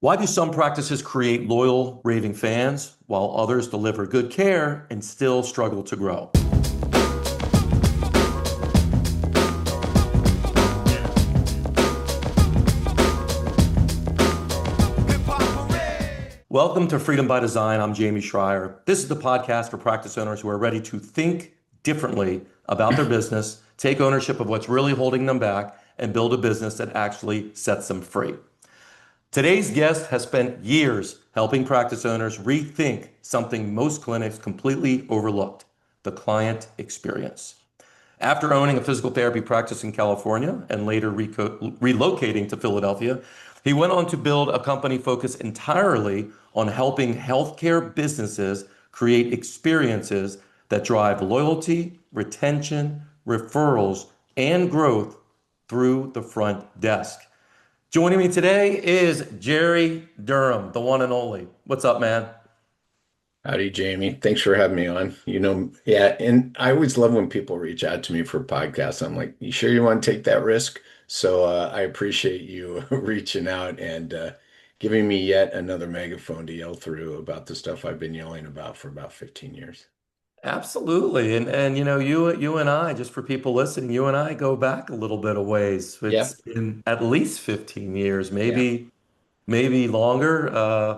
Why do some practices create loyal, raving fans while others deliver good care and still struggle to grow? Welcome to Freedom by Design. I'm Jamey Schrier. This is the podcast for practice owners who are ready to think differently about their business, take ownership of what's really holding them back, and build a business that actually sets them free. Today's guest has spent years helping practice owners rethink something most clinics completely overlooked: the client experience. After owning a physical therapy practice in California and later relocating to Philadelphia, he went on to build a company focused entirely on helping healthcare businesses create experiences that drive loyalty, retention, referrals, and growth through the front desk. Joining me today is Jerry Durham, the one and only. What's up, man? Howdy, Jamie. Thanks for having me on. Yeah, and I always love when people reach out to me for podcasts. I'm like, you sure you want to take that risk? So I appreciate you reaching out and giving me yet another megaphone to yell through about the stuff I've been yelling about for about 15 years. Absolutely. And you and I, just for people listening, you and I go back a little bit of ways. Yeah, It's been at least 15 years, yeah. maybe longer.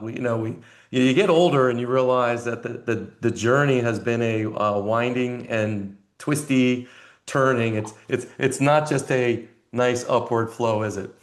You get older and you realize that the journey has been a winding and twisty turning. It's not just a nice upward flow, is it?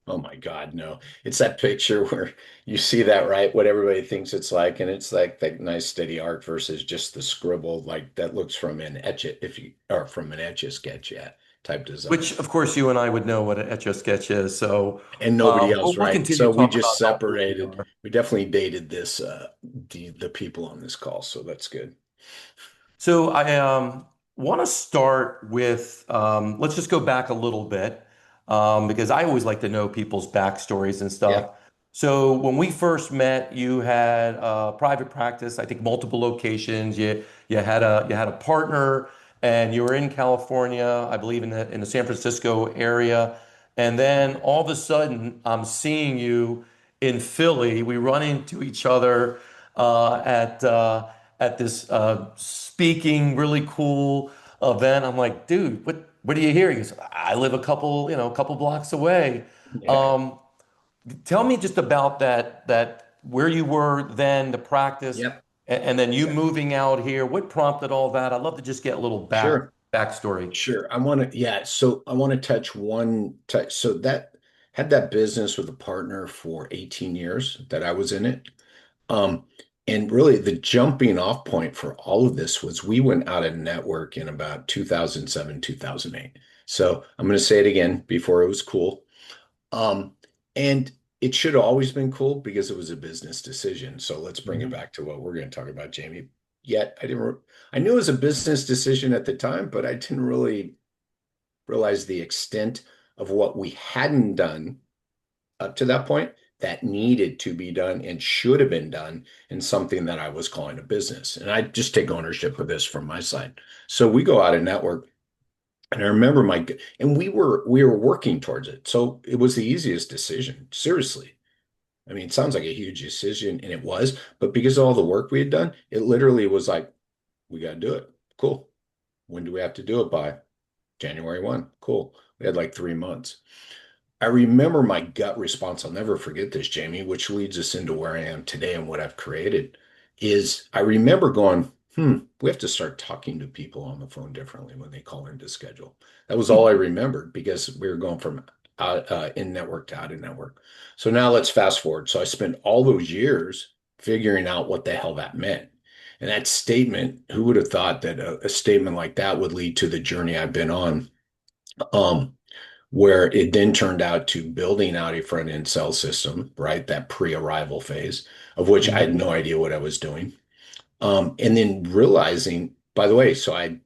Oh my God, no. It's that picture where you see that, right? What everybody thinks it's like, and it's like that nice steady art versus just the scribble, like that looks from an Etch-A-Sketch, yeah, type design. Which, of course, you and I would know what an Etch-A-Sketch is. So And nobody we'll, else, we'll right? continue So we talking just about how cool we separated. are. We definitely dated this the people on this call, so that's good. So I want to start with let's just go back a little bit because I always like to know people's backstories and Yeah. stuff. So when we first met, you had a private practice, I think multiple locations. You had a partner, and you were in California, I believe in the San Francisco area. And then all of a sudden, I'm seeing you in Philly. We run into each other at this speaking really cool event. I'm like, dude, what are you here? He goes, I live a couple blocks away. Yeah. Um, Tell me just about that where you were then, the practice, Yep. and then you Okay. moving out here. What prompted all that? I'd love to just get a little Sure. backstory. Sure. Yeah. So I want to touch one touch. So that had that business with a partner for 18 years that I was in it. Um, and really the jumping off point for all of this was we went out of network in about 2007, 2008. So I'm going to say it again before it was cool. And it should have always been cool because it was a business decision. So let's bring it Mhm. back to what we're going to talk about, Jamie. Yet I knew it was a business decision at the time, but I didn't really realize the extent of what we hadn't done up to that point that needed to be done and should have been done in something that I was calling a business. And I just take ownership of this from my side. So we go out and network. And I remember and we were working towards it. So it was the easiest decision. Seriously. I mean, it sounds like a huge decision, and it was, but because of all the work we had done, it literally was like, we got to do it. Cool. When do we have to do it by? January 1. Cool. We had like 3 months. I remember my gut response. I'll never forget this, Jamie, which leads us into where I am today and what I've created. Is I remember going, we have to start talking to people on the phone differently when they call in to schedule. That was all I remembered because we were going from in network to out of network. So now let's fast forward. So I spent all those years figuring out what the hell that meant. And that statement, who would have thought that a statement like that would lead to the journey I've been on? Um, where it then turned out to building out a front end sales system, right? That pre-arrival phase of which I had Mhm. no idea what I was doing. And then realizing, by the way, so I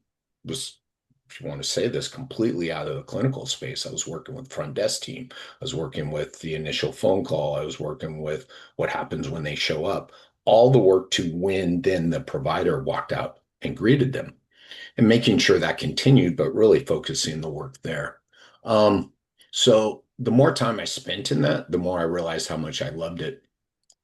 was, if you want to say this, completely out of the clinical space. I was working with front desk team. I was working with the initial phone call. I was working with what happens when they show up. All the work to when then the provider walked out and greeted them and making sure that continued, but really focusing the work there. Um, so the more time I spent in that, the more I realized how much I loved it.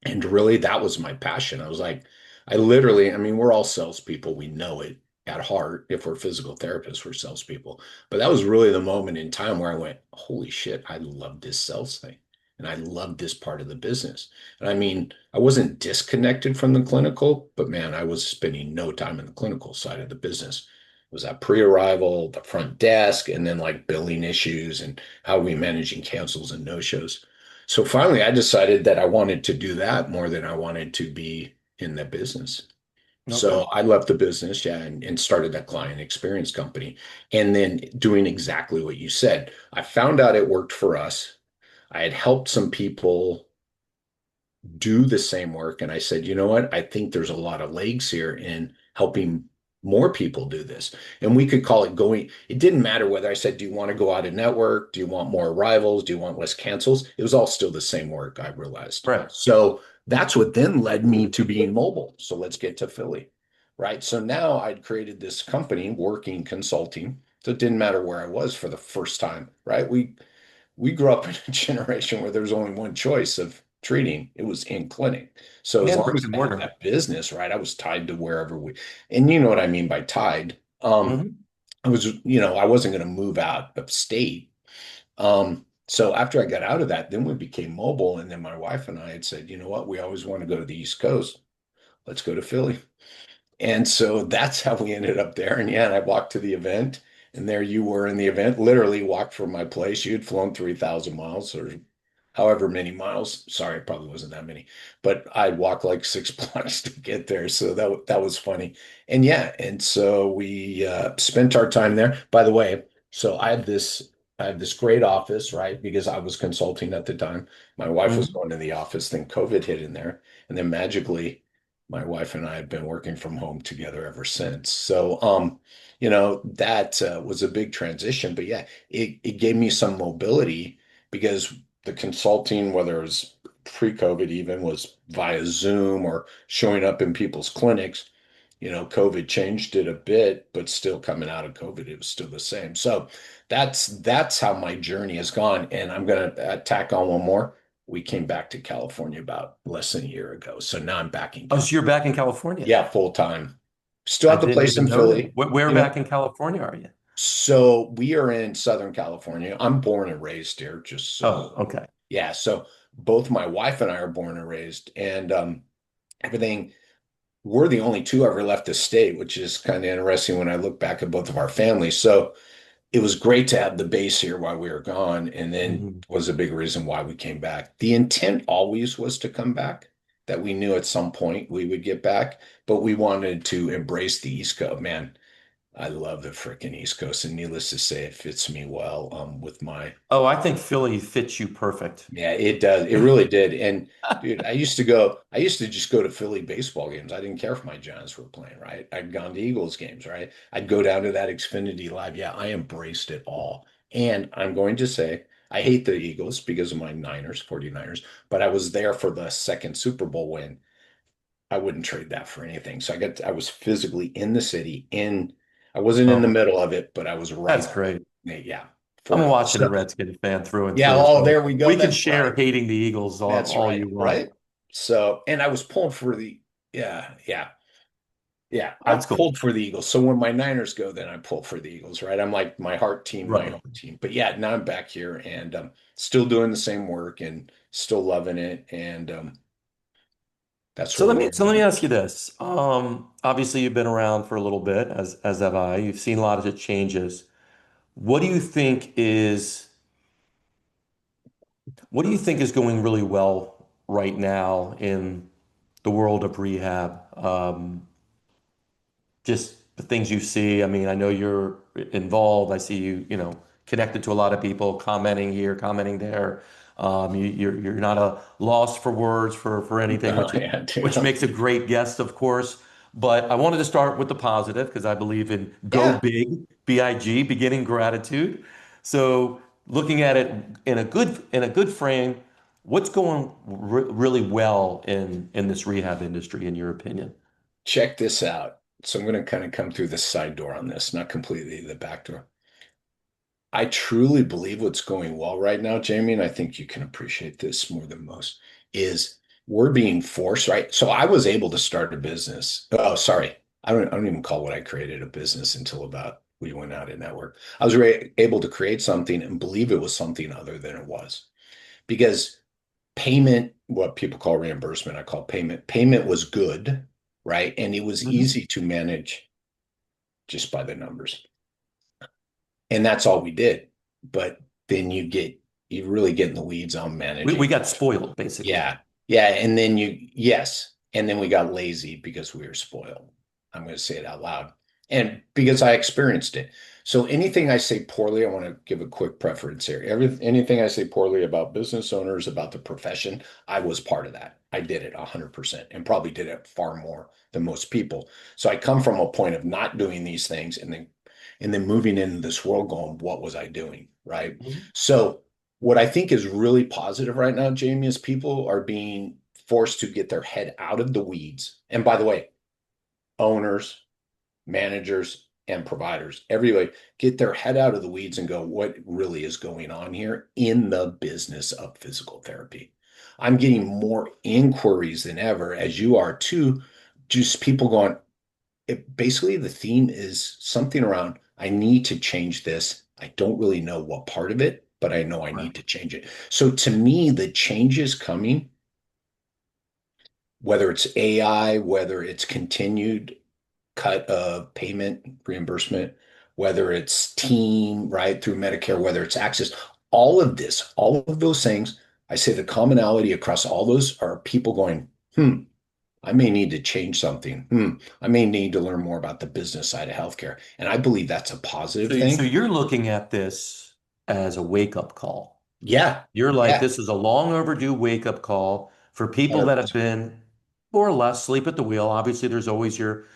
And really, that was my passion. I was like, I literally, I mean, we're all salespeople. We know it at heart. If we're physical therapists, we're salespeople. But that was really the moment in time where I went, holy shit, I love this sales thing. And I love this part of the business. And I mean, I wasn't disconnected from the clinical, but man, I was spending no time in the clinical side of the business. It was that pre-arrival, the front desk, and then like billing issues and how are we managing cancels and no-shows. So finally, I decided that I wanted to do that more than I wanted to be in the business. Okay. So I left the business, yeah, and started that client experience company. And then doing exactly what you said. I found out it worked for us. I had helped some people do the same work. And I said, you know what? I think there's a lot of legs here in helping more people do this. And we could call it going. It didn't matter whether I said, do you want to go out of network? Do you want more arrivals? Do you want less cancels? It was all still the same work, I realized. Right. So that's what then led me to being mobile. So let's get to Philly, right? So now I'd created this company working consulting. So it didn't matter where I was for the first time, right? We grew up in a generation where there was only one choice of treating. It was in clinic. So as And long bricks as and I had mortar. that business, right, I was tied to wherever and you know what I mean by tied. Hmm. I was, I wasn't going to move out of state. So after I got out of that, then we became mobile. And then my wife and I had said, you know what, we always want to go to the East Coast. Let's go to Philly. And so that's how we ended up there. And yeah, and I walked to the event, and there you were in the event, literally walked from my place. You had flown 3,000 miles or however many miles. Sorry, it probably wasn't that many, but I'd walk like 6 blocks to get there. So that was funny. And yeah, and so we spent our time there. By the way, so I had this great office, right? Because I was consulting at the time. My wife was Hmm. going to the office, then COVID hit in there, and then magically my wife and I have been working from home together ever since. So, that was a big transition. But yeah, it gave me some mobility because the consulting, whether it was pre-COVID even, was via Zoom or showing up in people's clinics. COVID changed it a bit, but still coming out of COVID, it was still the same. So that's how my journey has gone. And I'm gonna tack on one more. We came back to California about less than a year ago. So now I'm back in Oh, so California. you're back in California. Yeah, full time. Still I have the didn't place even in know that. Philly, Where you know. back in California are you? So we are in Southern California. I'm born and raised here, just Oh, so okay. yeah. So both my wife and I are born and raised, and everything. We're the only two ever left the state, which is kind of interesting when I look back at both of our families. So it was great to have the base here while we were gone, and then Hmm. was a big reason why we came back. The intent always was to come back, that we knew at some point we would get back, but we wanted to embrace the East Coast. Man, I love the freaking East Coast, and needless to say, it fits me well with my Oh, I think Philly fits you perfect. yeah, it does. It really did. And dude, I used to just go to Philly baseball games. I didn't care if my Giants were playing, right? I'd gone to Eagles games, right? I'd go down to that Xfinity Live. Yeah, I embraced it all. And I'm going to say, I hate the Eagles because of my Niners, 49ers, but I was there for the second Super Bowl win. I wouldn't trade that for anything. So I was physically in the city, I wasn't in the Oh, middle of it, but I was that's right. great. Yeah, I'm for a it all. Washington So, Redskins fan through and yeah, through, oh, so there we go. we can That's share right. hating the Eagles That's all right, you want. right? So, and I was pulling for yeah, yeah, yeah. I That's cool. pulled for the Eagles. So when my Niners go, then I pull for the Eagles, right? I'm like my heart team, my Right. home team. But yeah, now I'm back here and still doing the same work and still loving it. And that's So let really me where so let me ask you this. Obviously you've been around for a little bit, as have I. You've seen a lot of the changes. What do you think is what do you think is going really well right now in the world of rehab? Just the things you see. I mean, I know you're involved. I see you, connected to a lot of people, commenting here, commenting there. You're not a loss for words for anything, oh yeah, dude. which makes a great guest, of course. But I wanted to start with the positive because I believe in go Yeah, big, BIG, beginning gratitude. So looking at it in a good frame, what's going really well in this rehab industry, in your opinion? check this out. So I'm going to kind of come through the side door on this, not completely the back door. I truly believe what's going well right now, Jamie, and I think you can appreciate this more than most, is we're being forced, right? So I was able to start a business. Oh, sorry. I don't even call what I created a business until about we went out in network. I was able to create something and believe it was something other than it was. Because payment, what people call reimbursement, I call payment. Payment was good, right? And it was Mhm. easy to manage just by the numbers. And that's all we did. But then you really get in the weeds on We managing. got spoiled, basically. Yeah. Yeah. And then yes. And then we got lazy because we were spoiled. I'm going to say it out loud. And because I experienced it. So anything I say poorly, I want to give a quick preference here. Anything I say poorly about business owners, about the profession, I was part of that. I did it 100% and probably did it far more than most people. So I come from a point of not doing these things and then moving into this world going, what was I doing? Right. Mhm. So what I think is really positive right now, Jamie, is people are being forced to get their head out of the weeds. And by the way, owners, managers, and providers, everybody get their head out of the weeds and go, what really is going on here in the business of physical therapy? I'm getting more inquiries than ever, as you are too, just people going, basically the theme is something around I need to change this. I don't really know what part of it, but I know I Right. need to change it. So to me, the changes coming, whether it's AI, whether it's continued cut of payment reimbursement, whether it's team, right, through Medicare, whether it's access, all of this, all of those things, I say the commonality across all those are people going, I may need to change something. I may need to learn more about the business side of healthcare. And I believe that's a positive So thing. you're looking at this as a wake-up call. Yeah. You're like, Yeah. this is a long overdue wake-up call for people that have 100%. been more or less sleep at the wheel. Obviously, there's always your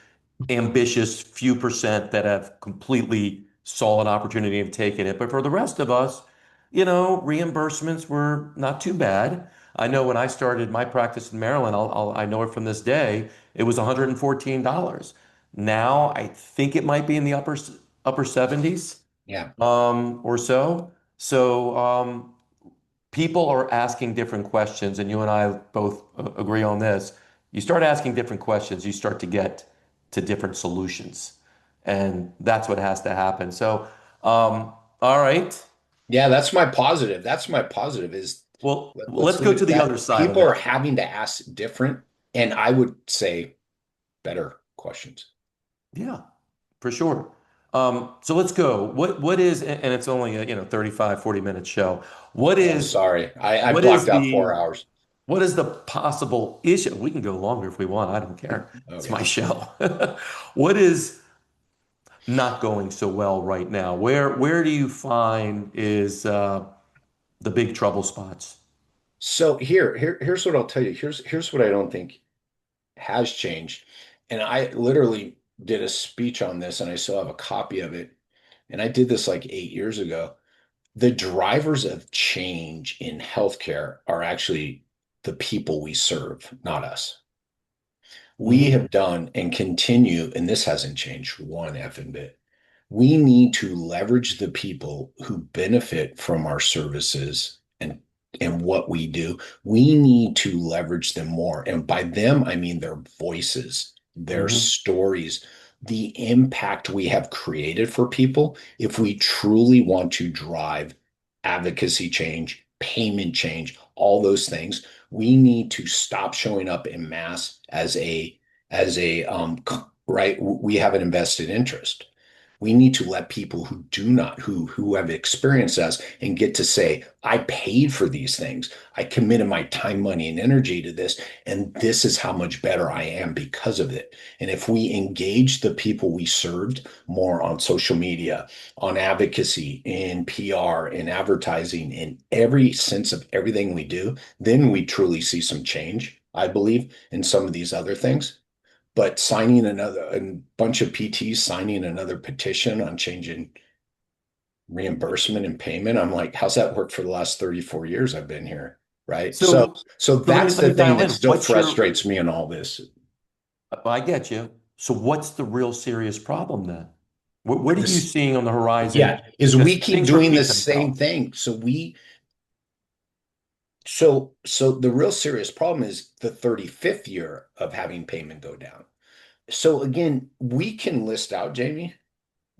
ambitious few percent that have completely saw an opportunity and taken it. But for the rest of us, reimbursements were not too bad. I know when I started my practice in Maryland, I know it from this day, it was $114. Now I think it might be in the upper 70s Yeah. or so. So people are asking different questions, and you and I both agree on this. You start asking different questions, you start to get to different solutions, and that's what has to happen. So, all right. Yeah. That's my positive. That's my positive is Well, let's let's leave go it to at the other that. side of People are it. having to ask different, and I would say better questions. Yeah, for sure. So let's go. What is, and it's only a 35, 40 minute show. What Oh, is sorry. I what blocked is out the 4 hours. What is the possible issue? We can go longer if we want. I don't care. It's Okay. my show. What is not going so well right now? Where do you find is the big trouble spots? So here's what I'll tell you. Here's what I don't think has changed. And I literally did a speech on this, and I still have a copy of it. And I did this like 8 years ago. The drivers of change in healthcare are actually the people we serve, not us. We Hmm. have done and continue, and this hasn't changed one effing bit. We need to leverage the people who benefit from our services and what we do. We need to leverage them more. And by them, I mean their voices, their Hmm. stories, the impact we have created for people. If we truly want to drive advocacy change, payment change, all those things, we need to stop showing up in mass as a right. We have an invested interest. We need to let people who do not, who have experienced us and get to say, I paid for these things. I committed my time, money, and energy to this, and this is how much better I am because of it. And if we engage the people we served more on social media, on advocacy, in PR, in advertising, in every sense of everything we do, then we truly see some change, I believe, in some of these other things. But signing a bunch of PTs signing another petition on changing reimbursement and payment, I'm like, how's that worked for the last 34 years I've been here? Right. So, So, so so let me that's let the me thing dial that in. still frustrates me in all this. I get you. So what's the real serious problem then? What are you This, seeing on the horizon? yeah, is Because we keep things doing the repeat same themselves. thing. So the real serious problem is the 35th year of having payment go down. So again, we can list out, Jamie,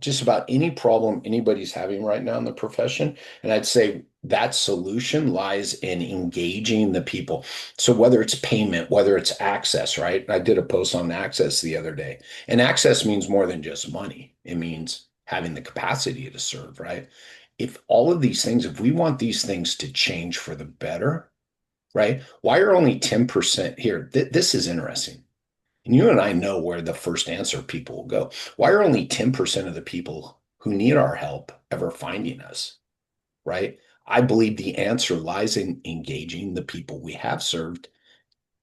just about any problem anybody's having right now in the profession. And I'd say that solution lies in engaging the people. So whether it's payment, whether it's access, right? I did a post on access the other day. And access means more than just money. It means having the capacity to serve, right? If all of these things, if we want these things to change for the better, right? Why are only 10% here? This is interesting. And you and I know where the first answer people will go. Why are only 10% of the people who need our help ever finding us, right? I believe the answer lies in engaging the people we have served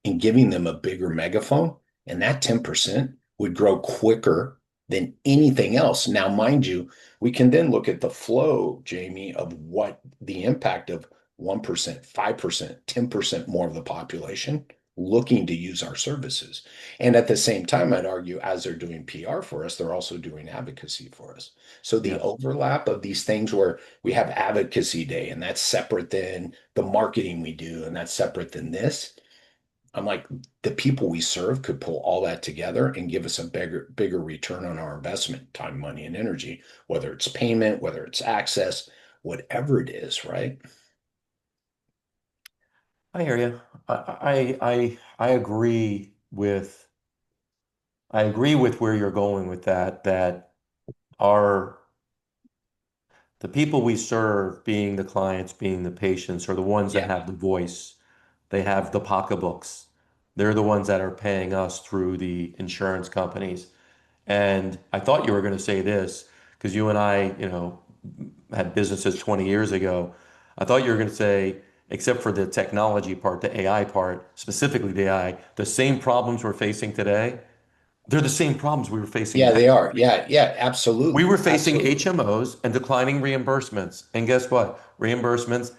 and giving them a bigger megaphone. And that 10% would grow quicker than anything else. Now, mind you, we can then look at the flow, Jamie, of what the impact of 1%, 5%, 10% more of the population looking to use our services. And at the same time, I'd argue, as they're doing PR for us, they're also doing advocacy for us. So the Yes. overlap of these things where we have advocacy day, and that's separate than the marketing we do, and that's separate than this. I'm like, the people we serve could pull all that together and give us a bigger return on our investment, time, money, and energy, whether it's payment, whether it's access, whatever it is, right? I hear you. I agree with where you're going with that, that our the people we serve, being the clients, being the patients, are the ones that Yeah. have the voice. They have the pocketbooks. They're the ones that are paying us through the insurance companies. And I thought you were going to say this because you and I, had businesses 20 years ago. I thought you were going to say, except for the technology part, the AI part, specifically the AI, the same problems we're facing today, they're the same problems we were facing Yeah, back. they are. Yeah, yeah, We were absolutely. facing Absolutely. HMOs and declining reimbursements. And guess what? Reimbursements,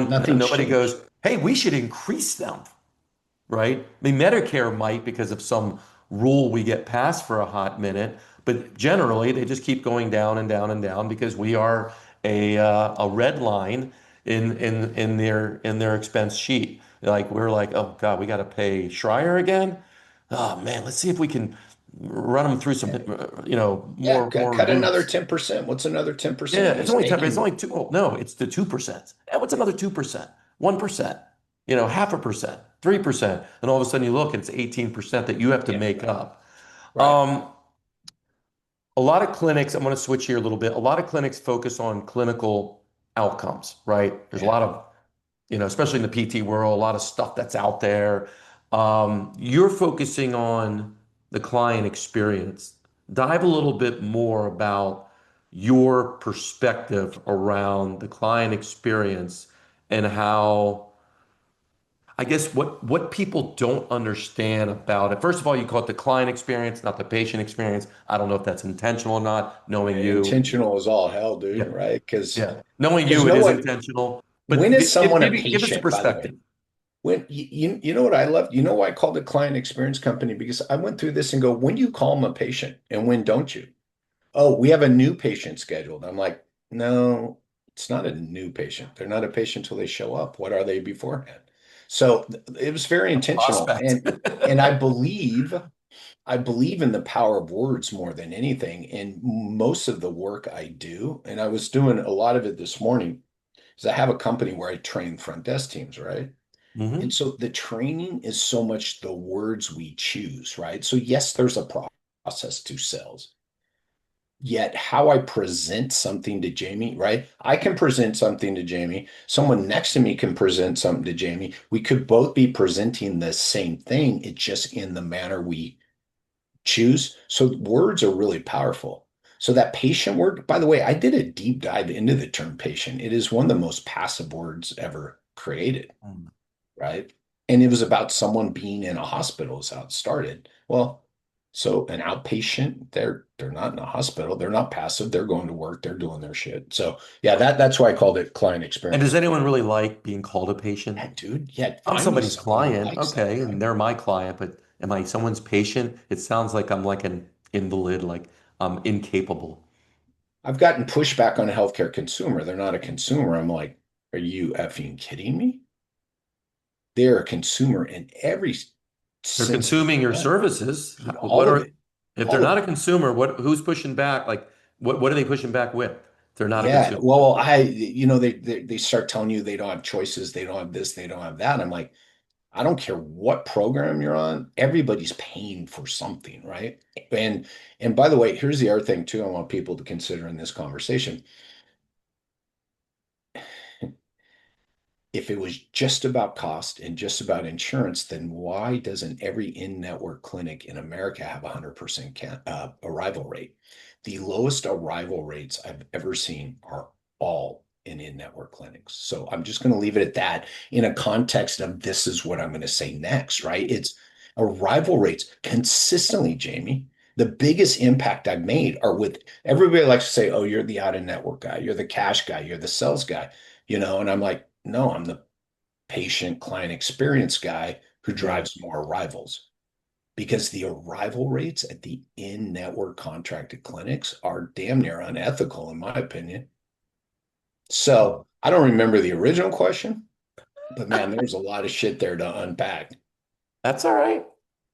Nothing's nobody changed. goes, hey, we should increase them, right? I mean, Medicare might because of some rule we get passed for a hot minute, but generally they just keep going down and down and down because we are a red line in their expense sheet. Like we're like, oh God, we got to pay Schrier again. Oh man, let's see if we can run them through some, Yeah, more cut another loops. 10%. What's another Yeah, 10%? it's He's only 10, it's taking, only two. Oh, no, it's the 2%. And what's another 2%? 1%, half a percent, 3%. And all of a sudden you look and it's 18% that you have to yeah, make up. right. Um, a lot of clinics, I'm going to switch here a little bit. A lot of clinics focus on clinical outcomes, right? There's a Yeah. lot of, especially in the PT world, a lot of stuff that's out there. You're focusing on the client experience. Dive a little bit more about your perspective around the client experience and how, I guess, what people don't understand about it. First of all, you call it the client experience, not the patient experience. I don't know if that's intentional or not, knowing you. Intentional as all hell, dude, Yeah, right? yeah. Knowing Because you, it no is one, intentional. when But is someone a give us a patient, by the way? perspective. When you know what I love? You know why I called it client experience company? Because I went through this and go, when do you call them a patient and when don't you? Oh, we have a new patient scheduled. I'm like, no, it's not a new patient. They're not a patient till they show up. What are they beforehand? So it was very intentional. Prospect. And I believe in the power of words more than anything. And most of the work I do, and I was doing a lot of it this morning, is I have a company where I train front desk teams, right? And Hmm. so the training is so much the words we choose, right? So yes, there's a process to sales. Yet how I present something to Jamey, right? I can present something to Jamey. Someone next to me can present something to Jamey. We could both be presenting the same thing. It's just in the manner we choose. So words are really powerful. So that patient word, by the way, I did a deep dive into the term patient. It is one of the most passive words ever created, right? And it was about someone being in a hospital is how it started. Well, so an outpatient, they're not in a hospital, they're not passive, they're going to work, they're doing their shit. So yeah, that's why I called it client And does experience. anyone really like being called a patient? Yeah, dude. Yeah, I'm find me somebody's somebody who client, likes that, okay, and right? they're my client, but am I someone's patient? It sounds like I'm like an invalid, like I'm incapable. I've gotten pushback on a healthcare consumer. They're not a consumer. I'm like, are you effing kidding me? They're a consumer in every They're sense of consuming your the word. services. What All of are, it. if they're All of not a it. consumer, who's pushing back? Like, what are they pushing back with? If they're not a Yeah. consumer. Well, they start telling you they don't have choices, they don't have this, they don't have that. I'm like, I don't care what program you're on, everybody's paying for something, right? And and by the way, here's the other thing too, I want people to consider in this conversation. If it was just about cost and just about insurance, then why doesn't every in-network clinic in America have a 100% arrival rate? The lowest arrival rates I've ever seen are all in-network clinics. So I'm just going to leave it at that in a context of this is what I'm going to say next, right? It's arrival rates consistently, Jamey. The biggest impact I've made are with everybody likes to say, oh, you're the out-of-network guy, you're the cash guy, you're the sales guy, and I'm like, no, I'm the patient client experience guy who Yeah. drives more arrivals because the arrival rates at the in-network contracted clinics are damn near unethical, in my opinion. So I don't remember the original question, but man, there's a lot of shit there to unpack. That's all right.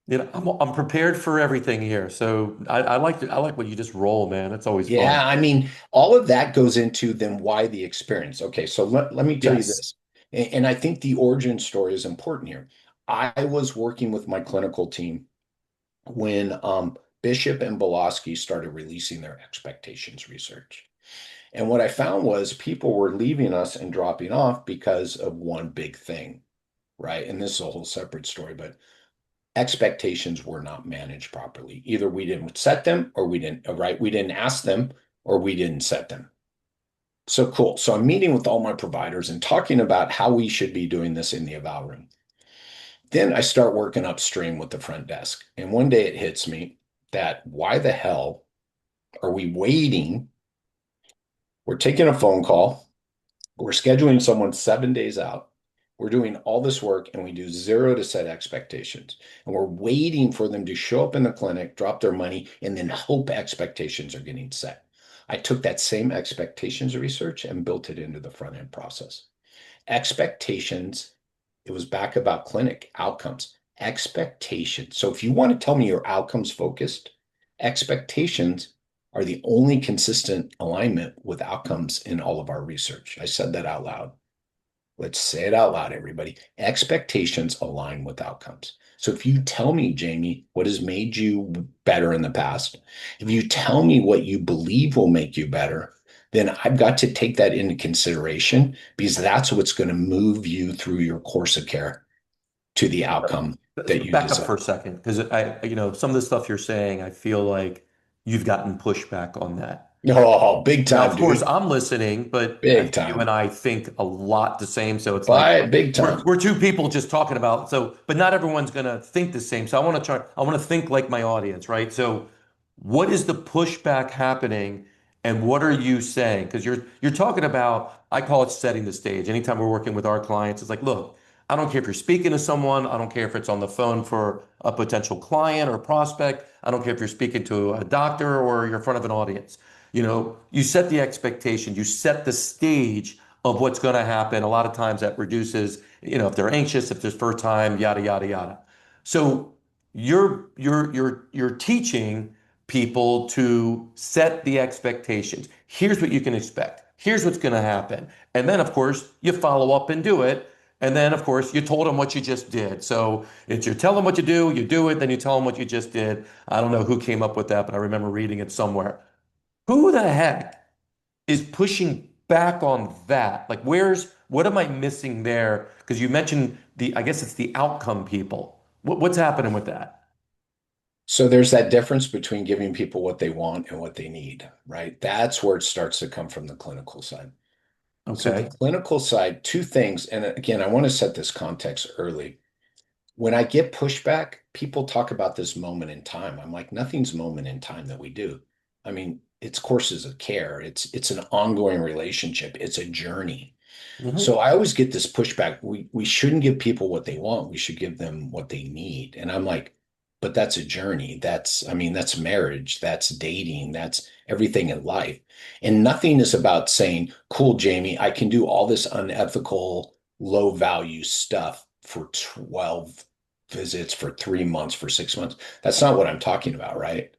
I'm prepared for everything here. So I like when you just roll, man. It's always Yeah, fun. I mean, all of that goes into then why the experience. Okay, so let me tell you Yes. this. And I think the origin story is important here. I was working with my clinical team when Bishop and Bolosky started releasing their expectations research. And what I found was people were leaving us and dropping off because of one big thing, right? And this is a whole separate story, but expectations were not managed properly. Either we didn't set them or we didn't, right? We didn't ask them or we didn't set them. So cool. So I'm meeting with all my providers and talking about how we should be doing this in the eval room. Then I start working upstream with the front desk. And one day it hits me that why the hell are we waiting? We're taking a phone call. We're scheduling someone 7 days out. We're doing all this work and we do zero to set expectations. And we're waiting for them to show up in the clinic, drop their money, and then hope expectations are getting set. I took that same expectations research and built it into the front end process. Expectations, it was back about clinic outcomes. Expectations. So if you want to tell me you're outcomes focused, expectations are the only consistent alignment with outcomes in all of our research. I said that out loud. Let's say it out loud, everybody. Expectations align with outcomes. So if you tell me, Jamey, what has made you better in the past, if you tell me what you believe will make you better, then I've got to take that into consideration because that's what's going to move you through your course of care to the outcome that you Back up for desire. a second, because some of the stuff you're saying, I feel like you've gotten pushback on that. Oh, big Now, time, of course, dude. I'm listening, but I Big think you and time. I think a lot the same. So it's like Big we're time. we're two people just talking about. So, but not everyone's gonna think the same. So I want to try. I want to think like my audience, right? So, what is the pushback happening, and what are you saying? Because you're talking about. I call it setting the stage. Anytime we're working with our clients, it's like, look, I don't care if you're speaking to someone. I don't care if it's on the phone for a potential client or prospect. I don't care if you're speaking to a doctor or you're in front of an audience. You set the expectation, you set the stage of what's going to happen. A lot of times that reduces, if they're anxious, if there's first time, yada yada yada. So you're teaching people to set the expectations. Here's what you can expect. Here's what's going to happen. And then of course you follow up and do it. And then of course you told them what you just did. So it's you tell them what you do it, then you tell them what you just did. I don't know who came up with that, but I remember reading it somewhere. Who the heck is pushing back on that? Like, what am I missing there? Because you mentioned I guess it's the outcome people. What's happening with that? So there's that difference between giving people what they want and what they need, right? That's where it starts to come from the clinical side. So the Okay. clinical side, two things, and again, I want to set this context early. When I get pushback, people talk about this moment in time. I'm like, nothing's moment in time that we do. I mean, it's courses of care. It's an ongoing relationship. It's a journey. Hmm. So I always get this pushback. We shouldn't give people what they want. We should give them what they need. And I'm like, but that's a journey. I mean, that's marriage, that's dating, that's everything in life. And nothing is about saying, cool, Jamey, I can do all this unethical, low value stuff for 12 visits, for 3 months, for 6 months. That's not what I'm talking about, right?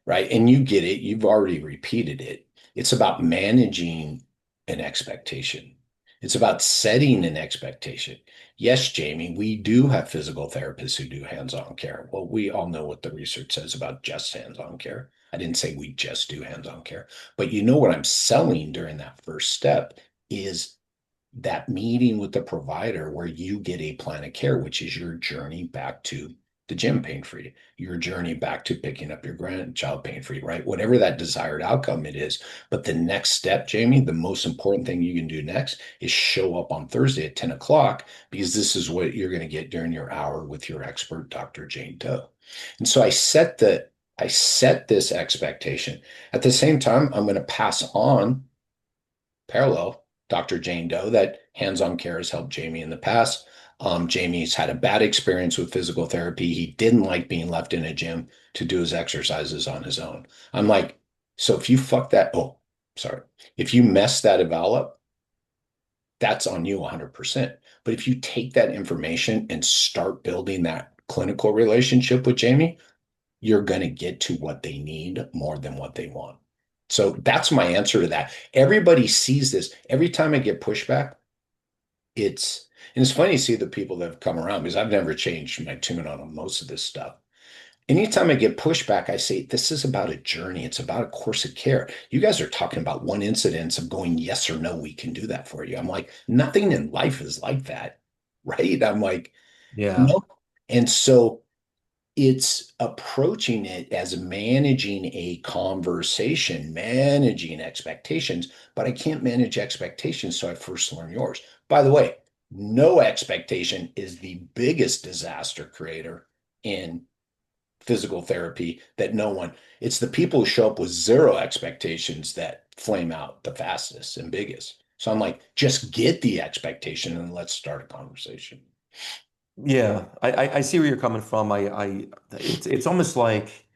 Right. And you get it. You've already repeated it. It's about managing an expectation. It's about setting an expectation. Yes, Jamey, we do have physical therapists who do hands-on care. Well, we all know what the research says about just hands-on care. I didn't say we just do hands-on care, but you know what I'm selling during that first step is that meeting with the provider where you get a plan of care, which is your journey back to the gym pain free, your journey back to picking up your grandchild pain free, right? Whatever that desired outcome it is. But the next step, Jamey, the most important thing you can do next is show up on Thursday at 10 o'clock because this is what you're going to get during your hour with your expert, Dr. Jane Doe. And so I set this expectation. At the same time, I'm going to pass on parallel, Dr. Jane Doe, that hands-on care has helped Jamey in the past. Jamey's had a bad experience with physical therapy. He didn't like being left in a gym to do his exercises on his own. I'm like, so if you fuck that, oh, sorry, if you mess that eval up, that's on you 100%. But if you take that information and start building that clinical relationship with Jamey, you're going to get to what they need more than what they want. So that's my answer to that. Everybody sees this. Every time I get pushback, and it's funny to see the people that have come around because I've never changed my tune on most of this stuff. Anytime I get pushback, I say, this is about a journey. It's about a course of care. You guys are talking about one incidence of going, yes or no, we can do that for you. I'm like, nothing in life is like that, right? I'm like, Yeah. no. And so it's approaching it as managing a conversation, managing expectations, but I can't manage expectations, so I first learn yours. By the way, no expectation is the biggest disaster creator in physical therapy that no one, it's the people who show up with zero expectations that flame out the fastest and biggest. So I'm like, just get the expectation and let's start a conversation. Yeah, I see where you're coming from. It's almost like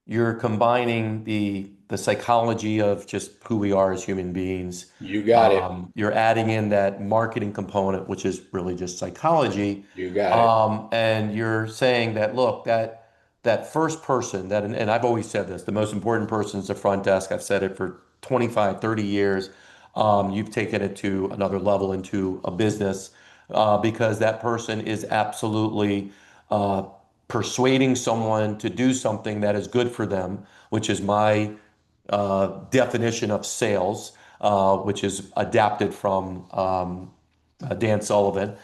you're combining the psychology of just who we are as human beings. You got it. You're adding in that marketing component, which is really just psychology. You got it. And you're saying that, look, that first person and I've always said this, the most important person is the front desk. I've said it for 25, 30 years. You've taken it to another level into a business because that person is absolutely uh, persuading someone to do something that is good for them, which is my definition of sales, which is adapted from Dan Sullivan.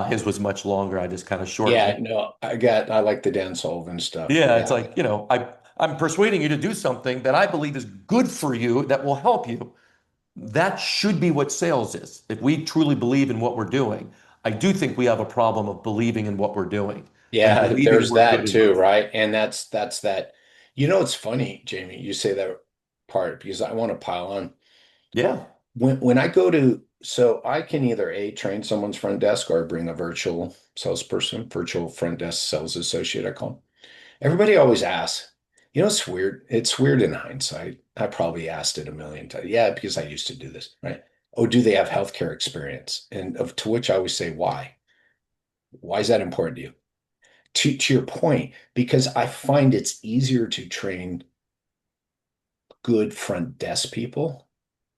His was much longer. I just kind of shortened Yeah, it. no, I like the Dan Sullivan stuff. Yeah, it's Yeah. like, I'm persuading you to do something that I believe is good for you, that will help you. That should be what sales is. If we truly believe in what we're doing, I do think we have a problem of believing in what we're doing and Yeah, believing there's we're good that too, enough. right? And that's that. You know, it's funny, Jamey, you say that part because I want to pile on. Yeah. When I go to, so I can either A, train someone's front desk or bring a virtual salesperson, virtual front desk sales associate, I call them. Everybody always asks, you know, it's weird. It's weird in hindsight. I probably asked it a million times. Yeah, because I used to do this, right? Oh, do they have healthcare experience? And to which I always say, why? Why is that important to you? To your point, because I find it's easier to train good front desk people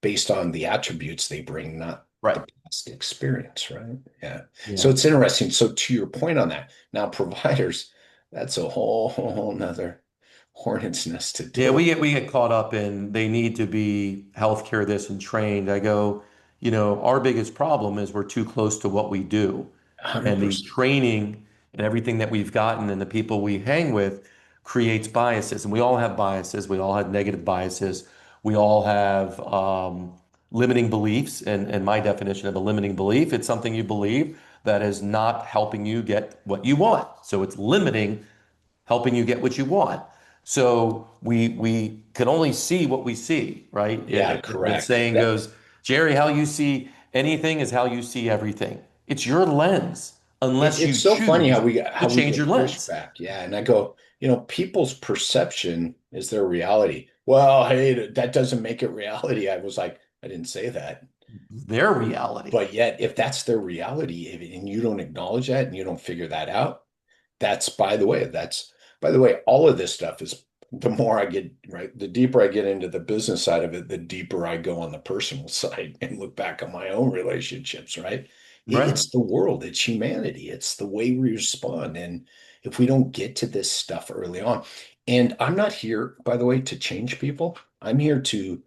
based on the attributes they bring, not Right. the past experience, right? Yeah. So Yeah. it's interesting. So to your point on that, now providers, that's a whole nother hornet's nest to Yeah, deal with. we get caught up in they need to be healthcare this and trained. I go, our biggest problem is we're too close to what we do. And the 100%. training and everything that we've gotten and the people we hang with creates biases. And we all have biases. We all have negative biases. We all have limiting beliefs. And my definition of a limiting belief, it's something you believe that is not helping you get what you want. So it's limiting helping you get what you want. So we can only see what we see, right? Yeah, The correct. saying goes, Jerry, how you see anything is how you see everything. It's your lens. unless It's you so funny choose how to we change your get lens. pushback. Yeah, and I go, people's perception is their reality. Well, hey, that doesn't make it reality. I was like, I didn't say that. Their reality. But yet, if that's their reality, and you don't acknowledge that and you don't figure that out, by the way, all of this stuff is the more I get, right, the deeper I get into the business side of it, the deeper I go on the personal side and look back on my own relationships, right? Right. It's the world, it's humanity, it's the way we respond. And if we don't get to this stuff early on, and I'm not here, by the way, to change people. I'm here to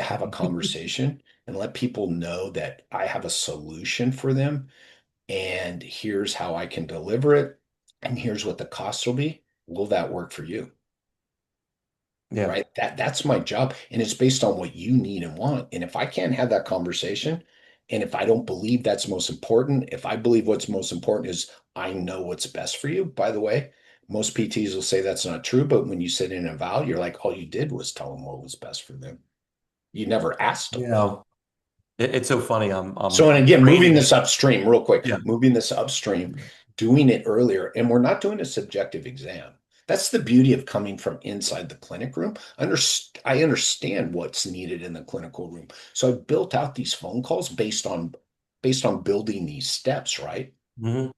have a conversation and let people know that I have a solution for them, and here's how I can deliver it, and here's what the cost will be. Will that work for you? Yeah. Right? That's my job. And it's based on what you need and want. And if I can't have that conversation, and if I don't believe that's most important, if I believe what's most important is I know what's best for you, by the way, most PTs will say that's not true. But when you sit in a val, you're like, all you did was tell them what was best for them. You never asked them. Yeah. It's so funny. So, and I'm again, moving training. this upstream real quick, Yeah. moving this upstream, doing it earlier, and we're not doing a subjective exam. That's the beauty of coming from inside the clinic room. I understand what's needed in the clinical room. So I've built out these phone calls based on building these steps, right? Hmm.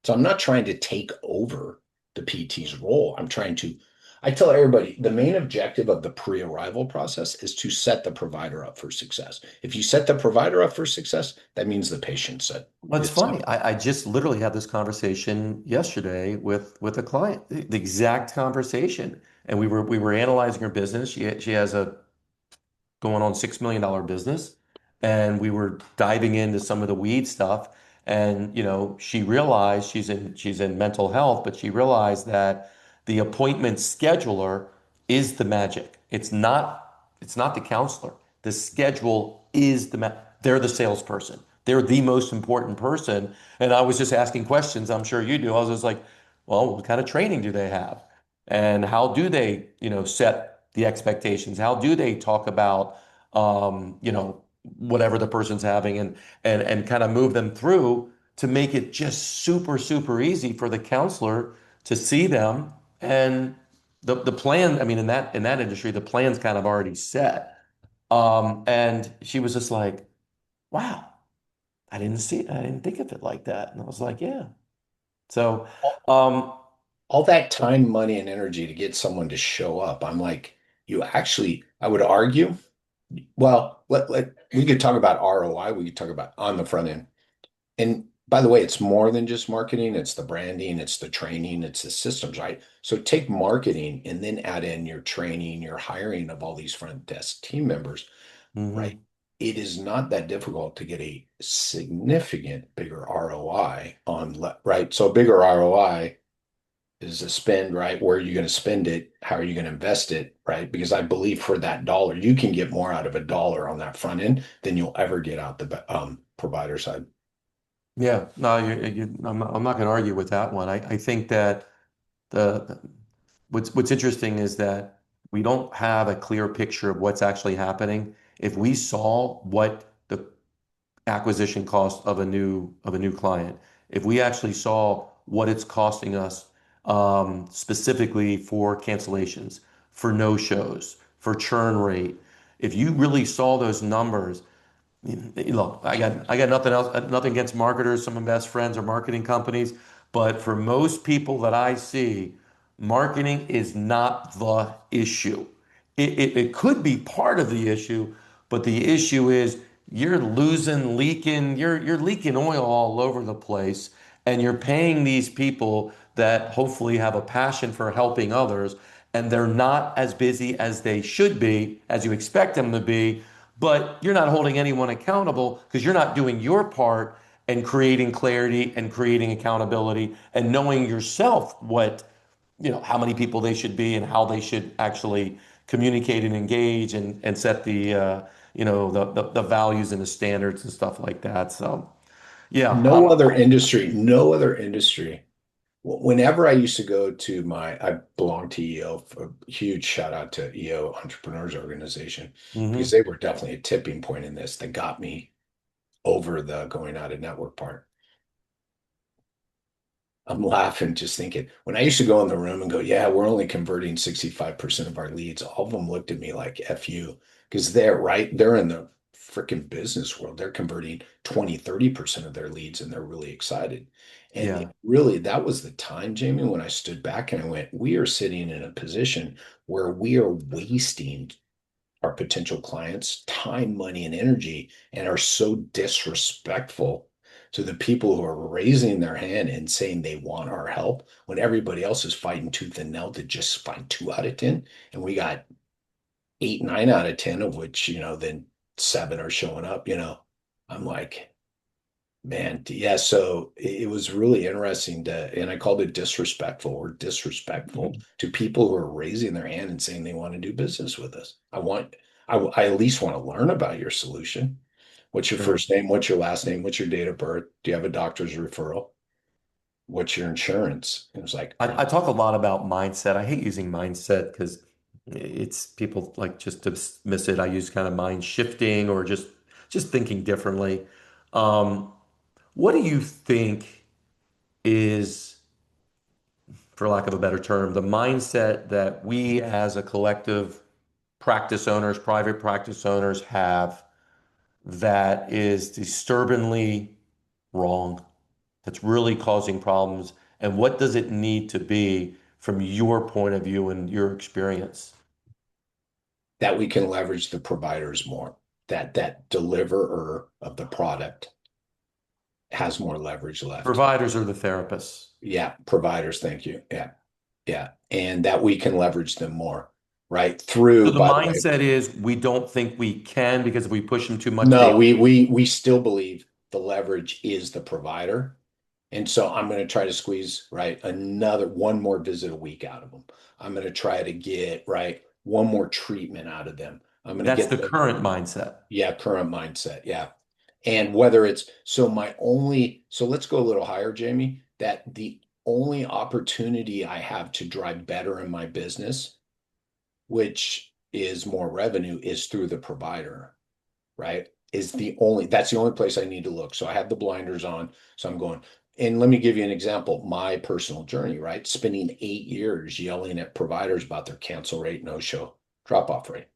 So I'm not trying to take over the PT's role. I tell everybody the main objective of the pre-arrival process is to set the provider up for success. If you set the provider up for success, that means the patient set Well, it's is set funny. up. I just literally had this conversation yesterday with a client, the exact conversation. And we were analyzing her business. She has a going on $6 million business. And we were diving into some of the weed stuff. And, she realized she's in mental health, but she realized that the appointment scheduler is the magic. It's not the counselor. The schedule is they're the salesperson. They're the most important person. And I was just asking questions. I'm sure you do. I was just like, well, what kind of training do they have? And how do they, set the expectations? How do they talk about, whatever the person's having and kind of move them through to make it just super, super easy for the counselor to see them. And the plan, I mean, in that industry, the plan's kind of already set. And she was just like, wow, I didn't see it. I didn't think of it like that. And I was like, yeah. So, All, um, all that time, money, and energy to get someone to show up. I'm like, I would argue, well, we could talk about ROI, we could talk about on the front end. And by the way, it's more than just marketing, it's the branding, it's the training, it's the systems, right? So take marketing and then add in your training, your hiring of all these front desk team members, right? mhm. It is not that difficult to get a significant bigger ROI right? So a bigger ROI is a spend, right? Where are you going to spend it? How are you going to invest it, right? Because I believe for that dollar, you can get more out of a dollar on that front end than you'll ever get out the provider side. Yeah, no, I'm not going to argue with that one. I think that the what's interesting is that we don't have a clear picture of what's actually happening. If we saw what the acquisition cost of a new client, if we actually saw what it's costing us, specifically for cancellations, for no shows, for churn rate, if you really saw those numbers. Look, I got nothing else, nothing against marketers. Some of my best friends are marketing companies, but for most people that I see, marketing is not the issue. It could be part of the issue, but the issue is you're leaking, you're leaking oil all over the place, and you're paying these people that hopefully have a passion for helping others, and they're not as busy as they should be, as you expect them to be, but you're not holding anyone accountable because you're not doing your part and creating clarity and creating accountability and knowing yourself how many people they should be and how they should actually communicate and engage and set the values and the standards and stuff like that. So, yeah, No other industry. Whenever I used to go I belong to EO, a huge shout out to EO Entrepreneurs Organization, because hmm they were definitely a tipping point in this that got me over the going out of network part. I'm laughing just thinking when I used to go in the room and go, yeah, we're only converting 65% of our leads. All of them looked at me like F you because they're right. They're in the freaking business world. They're converting 20, 30% of their leads and they're really excited. And Yeah. really, that was the time, Jamie, when I stood back and I went, we are sitting in a position where we are wasting our potential clients time, money, and energy and are so disrespectful to the people who are raising their hand and saying they want our help when everybody else is fighting tooth and nail to just find 2 out of 10. And we got 8, 9 out of 10, of which, then 7 are showing up, I'm like, man, yeah. So it was really interesting and I called it disrespectful or disrespectful Mhm. to people who are raising their hand and saying they want to do business with us. I at least want to learn about your solution. What's your Sure. first name? What's your last name? What's your date of birth? Do you have a doctor's referral? What's your insurance? And it was like, I talk a lot about mindset. I hate using mindset because it's people like just dismiss it. I use kind of mind shifting or just thinking differently. Um, what do you think is, for lack of a better term, the mindset that we as a collective practice owners, private practice owners have that is disturbingly wrong, that's really causing problems? And what does it need to be from your point of view and your experience? that we can leverage the providers more, that deliverer of the product has more leverage left. Providers are the therapists. Yeah, providers, thank you. Yeah. Yeah. And that we can leverage them more, right? So Through, the by the way, mindset is we don't think we can because if we push them too much, no, they we still believe the leverage is the provider. And so I'm going to try to squeeze, right, another one more visit a week out of them. I'm going to try to get, right, one more treatment out of them. I'm going to that's get the them, current mindset. yeah, current mindset. Yeah. And whether it's so let's go a little higher, Jamie, that the only opportunity I have to drive better in my business, which is more revenue, is through the provider, right? That's the only place I need to look. So I have the blinders on. So I'm going, and let me give you an example, my personal journey, right? Spending 8 years yelling at providers about their cancel rate, no show, drop off rate.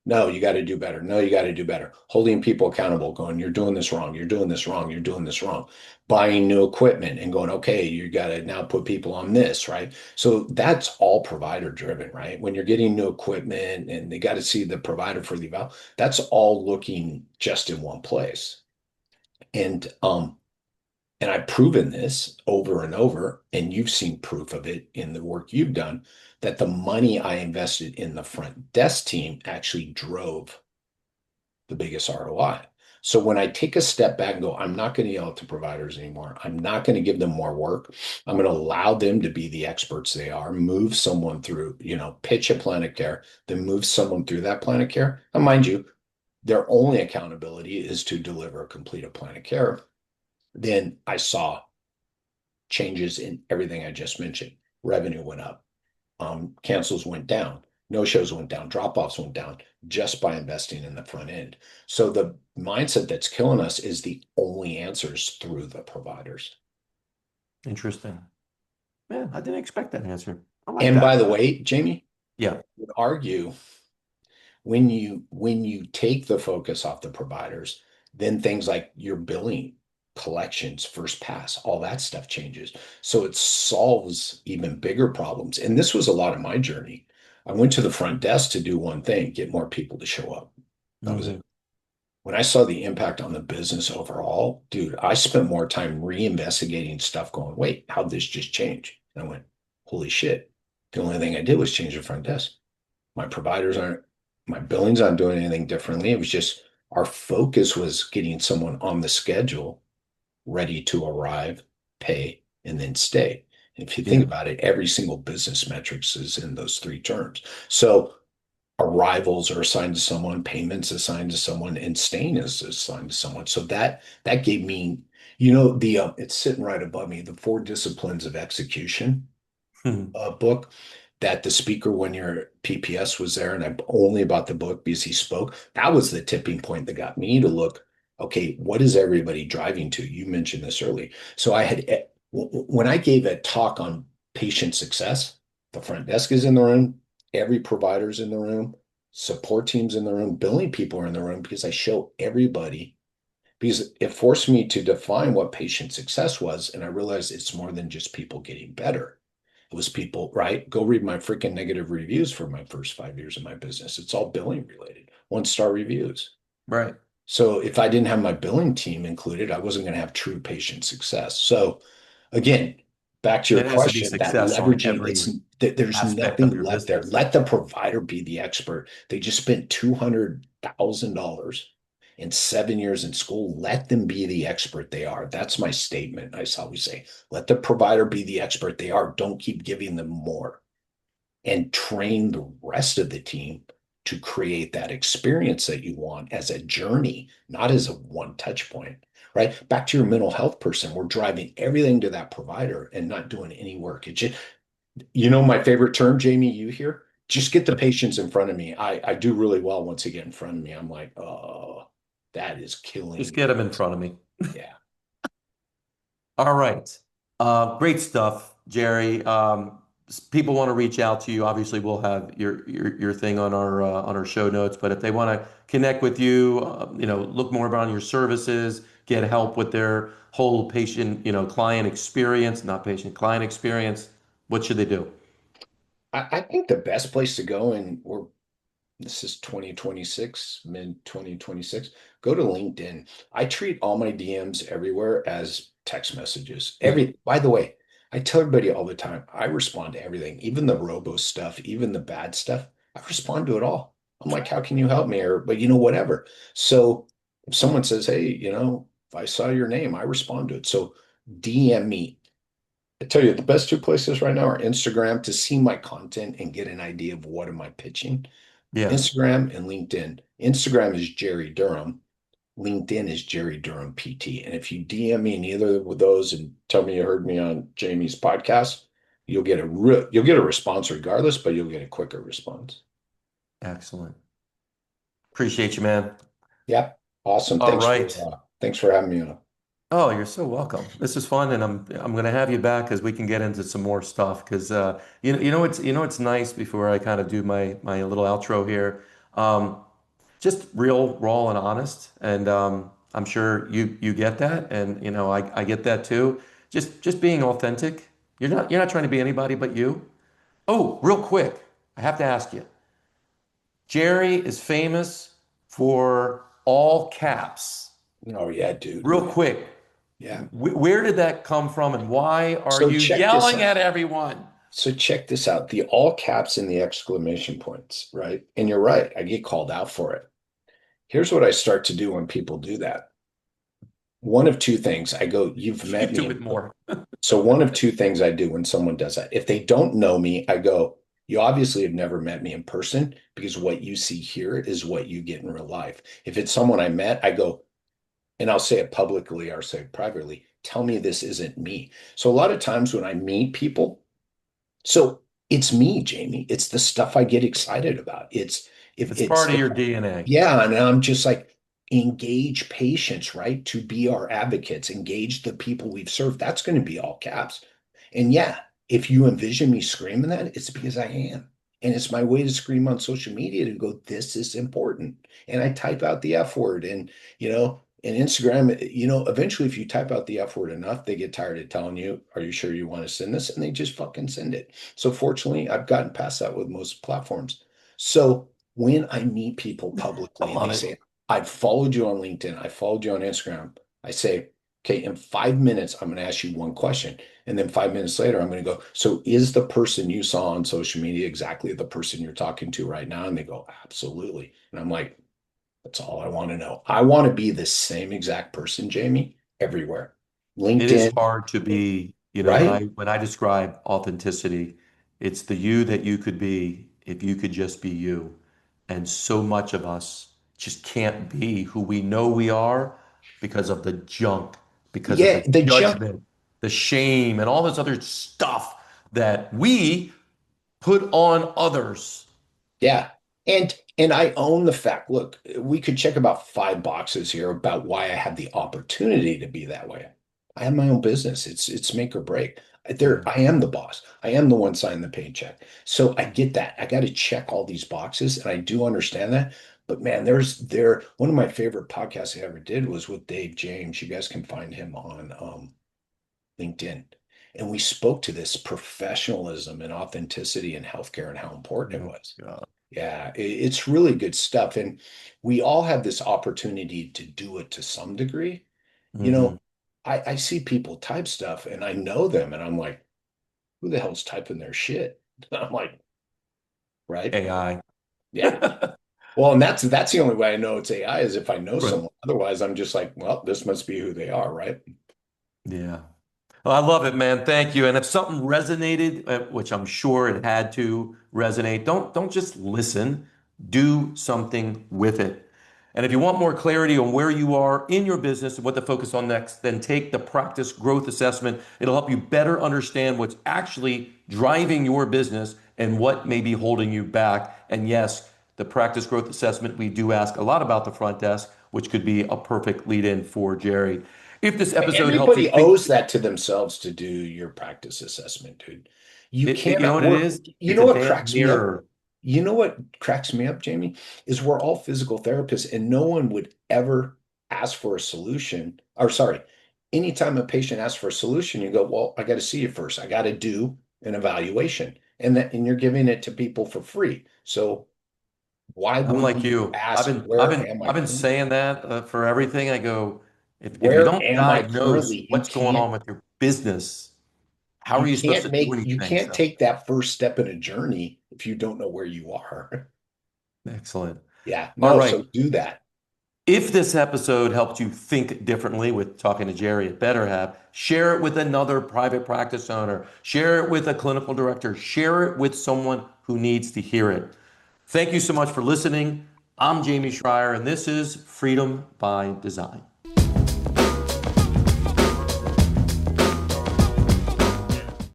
No, you got to do better. No, you got to do better. Holding people accountable, going, you're doing this wrong. You're doing this wrong. You're doing this wrong. Buying new equipment and going, okay, you got to now put people on this, right? So that's all provider driven, right? When you're getting new equipment and they got to see the provider for the eval, that's all looking just in one place. And and I've proven this over and over, and you've seen proof of it in the work you've done, that the money I invested in the front desk team actually drove the biggest ROI. So when I take a step back and go, I'm not going to yell at the providers anymore. I'm not going to give them more work. I'm going to allow them to be the experts they are, move someone through, pitch a plan of care, then move someone through that plan of care. And mind you, their only accountability is to deliver a complete plan of care. Then I saw changes in everything I just mentioned. Revenue went up, cancels went down, no shows went down, drop offs went down just by investing in the front end. So the mindset that's killing us is the only answers through the providers. Interesting. Yeah, I didn't expect that answer. I like And that. by the way, Jamie, Yeah. I would argue when you take the focus off the providers, then things like your billing, collections, first pass, all that stuff changes. So it solves even bigger problems. And this was a lot of my journey. I went to the front desk to do one thing, get more people to show up. That was it. Hmm. When I saw the impact on the business overall, dude, I spent more time reinvestigating stuff going, wait, how'd this just change? And I went, holy shit. The only thing I did was change the front desk. My providers aren't, my billings aren't doing anything differently. It was just our focus was getting someone on the schedule, ready to arrive, pay, and then stay. If you think Yeah. about it, every single business metrics is in those three terms. So arrivals are assigned to someone, payments assigned to someone, and staying is assigned to someone. So that gave me, the it's sitting right above me, the Four Disciplines of Execution Hmm. book that the speaker when your PPS was there, and I only bought the book because he spoke. That was the tipping point that got me to look, okay, what is everybody driving to? You mentioned this early. So I had When I gave a talk on patient success, the front desk is in the room, every provider's in the room, support team's in the room, billing people are in the room because I show everybody because it forced me to define what patient success was. And I realized it's more than just people getting better. It was people, right? Go read my freaking negative reviews for my first 5 years of my business. It's all billing related, 1-star reviews. Right. So if I didn't have my billing team included, I wasn't going to have true patient success. So again, back to And your it has to be question, that success on leveraging, every there's aspect of nothing your left there. business. Let the provider be the expert. They just spent $200,000 in 7 years in school. Let them be the expert they are. That's my statement. I always say, let the provider be the expert they are. Don't keep giving them more and train the rest of the team to create that experience that you want as a journey, not as a one touch point, right? Back to your mental health person, we're driving everything to that provider and not doing any work. It just, my favorite term, Jamie, you hear? Just get the patients in front of me. I do really well once they get in front of me. I'm like, oh, that is Just killing get me. them in front of me. Yeah. All right. Great stuff, Jerry. People want to reach out to you. Obviously, we'll have your thing on our show notes. But if they want to connect with you, look more about your services, get help with their whole patient, client experience, not patient client experience, what should they do? I think the best place to go, and this is 2026, mid 2026. Go to LinkedIn. I treat all my DMs everywhere as text messages. By the way, I tell everybody all the time, I respond to everything, even the robo stuff, even the bad stuff. I respond to it all. I'm like, how can you help me? But whatever. So if someone says, hey, if I saw your name, I respond to it. So DM me. I tell you, the best two places right now are Instagram to see my content and get an idea of what am I pitching. Yeah. Instagram and LinkedIn. Instagram is Jerry Durham. LinkedIn is Jerry Durham PT. And if you DM me in either of those and tell me you heard me on Jamie's podcast, you'll get a response regardless, but you'll get a quicker response. Excellent. Appreciate you, man. Yep. Awesome. All right. Thanks for having me on. Oh, you're so welcome. This is fun, and I'm going to have you back because we can get into some more stuff. Because it's nice before I kind of do my little outro here. Just real, raw, and honest, and I'm sure you get that, and I get that too. Just being authentic. You're not trying to be anybody but you. Oh, real quick, I have to ask you. Jerry is famous for all caps. Oh yeah, dude. Real quick. Yeah. Where did that come from and why are So you check this yelling out. at everyone? So check this out. The all caps and the exclamation points, right? And you're right. I get called out for it. Here's what I start to do when people do that. One of two things. I go, you've You met me do in. it more. So one of two things I do when someone does that. If they don't know me, I go, you obviously have never met me in person because what you see here is what you get in real life. If it's someone I met, I go, and I'll say it publicly or say it privately, tell me this isn't me. So a lot of times when I meet people, so it's me, Jamie. It's the stuff I get excited about. It's if It's it's part of your DNA. yeah, and I'm just like engage patients, right? To be our advocates, engage the people we've served. That's going to be all caps. And yeah, if you envision me screaming that, it's because I am. And it's my way to scream on social media to go, this is important. And I type out the F word and Instagram, eventually if you type out the F word enough, they get tired of telling you, are you sure you want to send this? And they just fucking send it. So fortunately, I've gotten past that with most platforms. So when I meet people I publicly and they love it. say, I've followed you on LinkedIn, I followed you on Instagram, I say, okay, in 5 minutes, I'm going to ask you one question. And then 5 minutes later, I'm going to go, so is the person you saw on social media exactly the person you're talking to right now? And they go, absolutely. And I'm like, that's all I want to know. I want to be the same exact person, Jamie, everywhere. It is LinkedIn, hard to be, when I right? when I describe authenticity, it's the you that you could be if you could just be you. And so much of us just can't be who we know we are because of the junk, because of Yeah, the the jump. judgment, the shame, and all this other stuff that we put on others. Yeah. And I own the fact. Look, we could check about 5 boxes here about why I had the opportunity to be that way. I have my own business. It's make or break. Yeah. I am the boss. I am the one signing the paycheck. So I get that. I got to check all these boxes, and I do understand that. But man, one of my favorite podcasts I ever did was with Dave James. You guys can find him on LinkedIn. And we spoke to this professionalism and authenticity in healthcare and how important it Oh, was. God. Yeah, it's really good stuff. And we all have this opportunity to do it to some degree. You Hmm. know, I see people type stuff and I know them and I'm like, who the hell's typing their shit? I'm like, right? AI. Yeah. Well, and that's the only way I know it's AI is if I know Right. someone. Otherwise, I'm just like, well, this must be who they are, right? Yeah. Well, I love it, man. Thank you. And if something resonated, which I'm sure it had to resonate, don't just listen. Do something with it. And if you want more clarity on where you are in your business and what to focus on next, then take the practice growth assessment. It'll help you better understand what's actually driving your business and what may be holding you back. And yes, the practice growth assessment, we do ask a lot about the front desk, which could be a perfect lead in for Jerry. If this episode helps you Everybody think, owes that to themselves to do your practice assessment, dude. You you know cannot what it work. is? You It's know a what damn cracks me up? mirror. You know what cracks me up, Jamie, is we're all physical therapists and no one would ever ask for a solution. Or sorry, anytime a patient asks for a solution, you go, well, I got to see you first. I got to do an evaluation. And you're giving it to people for free. So why I'm like wouldn't you you. I've ask, been I've where been am I I've been currently? saying that for everything. I go, if you Where don't am I diagnose currently? what's going on with your business, how are you supposed to do You anything? can't So take that first step in a journey if you don't know where you are. excellent. Yeah, All no, right. so do that. If this episode helped you think differently with talking to Jerry at Better Have, share it with another private practice owner, share it with a clinical director, share it with someone who needs to hear it. Thank you so much for listening. I'm Jamie Schrier, and this is Freedom by Design.